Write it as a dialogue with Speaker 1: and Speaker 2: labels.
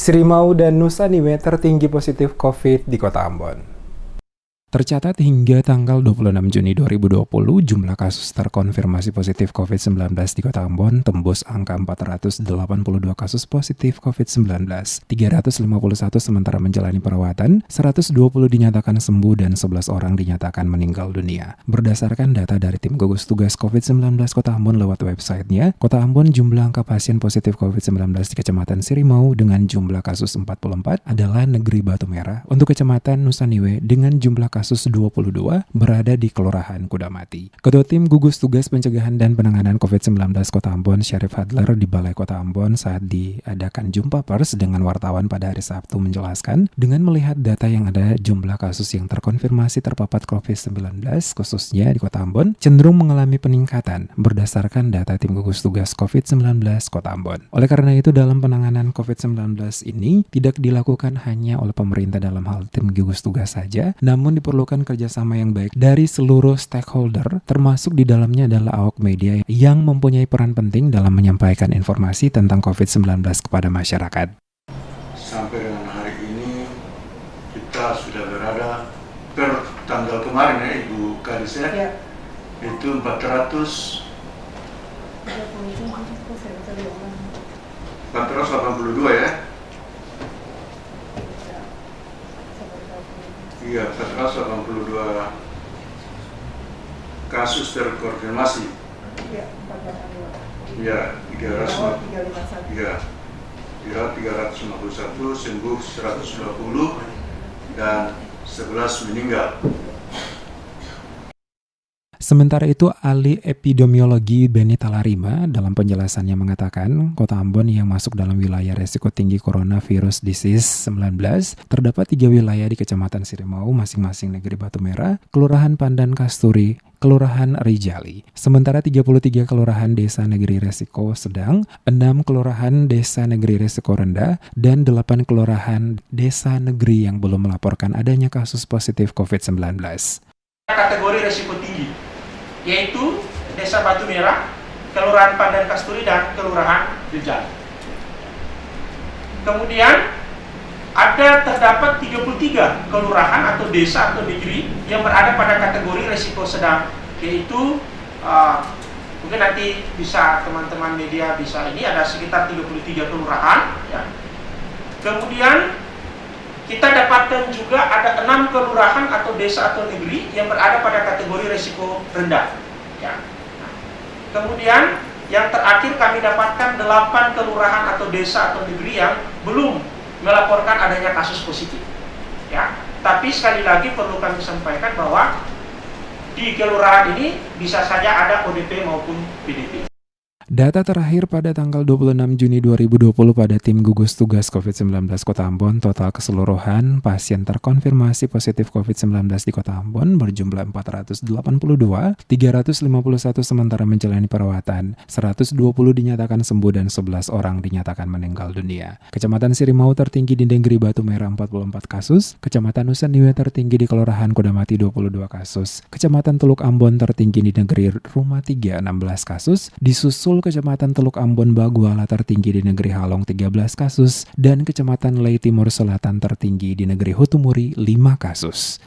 Speaker 1: Srimau dan Nusa Niue tertinggi positif COVID di Kota Ambon. Tercatat hingga tanggal 26 Juni 2020, jumlah kasus terkonfirmasi positif COVID-19 di Kota Ambon tembus angka 482 kasus positif COVID-19, 351 sementara menjalani perawatan, 120 dinyatakan sembuh dan 11 orang dinyatakan meninggal dunia. Berdasarkan data dari tim gugus tugas COVID-19 Kota Ambon lewat websitenya, Kota Ambon jumlah angka pasien positif COVID-19 di Kecamatan Sirimau dengan jumlah kasus 44 adalah Negeri Batu Merah. Untuk Kecamatan Nusa Niue dengan jumlah kasus 22 berada di Kelurahan Kudamati. Ketua Tim Gugus Tugas Pencegahan dan Penanganan COVID-19 Kota Ambon, Syarif Hadler, di Balai Kota Ambon saat diadakan jumpa pers dengan wartawan pada hari Sabtu menjelaskan, dengan melihat data yang ada, jumlah kasus yang terkonfirmasi terpapar COVID-19 khususnya di Kota Ambon cenderung mengalami peningkatan berdasarkan data Tim Gugus Tugas COVID-19 Kota Ambon. Oleh karena itu, dalam penanganan COVID-19 ini tidak dilakukan hanya oleh pemerintah dalam hal tim gugus tugas saja, namun diperlukan kerjasama yang baik dari seluruh stakeholder, termasuk di dalamnya adalah awak media yang mempunyai peran penting dalam menyampaikan informasi tentang COVID-19 kepada masyarakat.
Speaker 2: Sampai dengan hari ini kita sudah berada per tanggal kemarin ya Ibu Kadis ya, itu 482 ya. Iya, 482 kasus terkonfirmasi. Iya, 351. Iya, 351, sembuh 120 dan 11 meninggal.
Speaker 1: Sementara itu, ahli epidemiologi Beni Talarima dalam penjelasannya mengatakan, Kota Ambon yang masuk dalam wilayah resiko tinggi coronavirus disease 19, terdapat 3 wilayah di Kecamatan Sirimau, masing-masing Negeri Batu Merah, Kelurahan Pandan Kasturi, Kelurahan Rijali. Sementara 33 kelurahan desa negeri resiko sedang, 6 kelurahan desa negeri resiko rendah, dan 8 kelurahan desa negeri yang belum melaporkan adanya kasus positif COVID-19.
Speaker 3: Kategori resiko tinggi, yaitu Desa Batu Merah, Kelurahan Pandan Kasturi, dan Kelurahan Rijali. Kemudian terdapat 33 kelurahan atau desa atau negeri yang berada pada kategori resiko sedang, yaitu mungkin nanti bisa teman-teman media bisa ini ada sekitar 33 kelurahan ya. Kemudian kita dapatkan juga ada 6 kelurahan atau desa atau negeri yang berada pada kategori risiko rendah. Ya. Nah, kemudian yang terakhir kami dapatkan 8 kelurahan atau desa atau negeri yang belum melaporkan adanya kasus positif. Ya. Tapi sekali lagi perlu kami sampaikan bahwa di kelurahan ini bisa saja ada ODP maupun PDP.
Speaker 1: Data terakhir pada tanggal 26 Juni 2020 pada tim gugus tugas COVID-19 Kota Ambon, total keseluruhan pasien terkonfirmasi positif COVID-19 di Kota Ambon berjumlah 482, 351 sementara menjalani perawatan, 120 dinyatakan sembuh dan 11 orang dinyatakan meninggal dunia. Kecamatan Sirimau tertinggi di Negeri Batu Merah 44 kasus, Kecamatan Nusa Niue tertinggi di Kelurahan Kudamati 22 kasus, Kecamatan Teluk Ambon tertinggi di Negeri Rumah 3 16 kasus, disusul Kecamatan Teluk Ambon Baguala tertinggi di Negeri Halong 13 kasus, dan Kecamatan Lei Timur Selatan tertinggi di Negeri Hutumuri 5 kasus.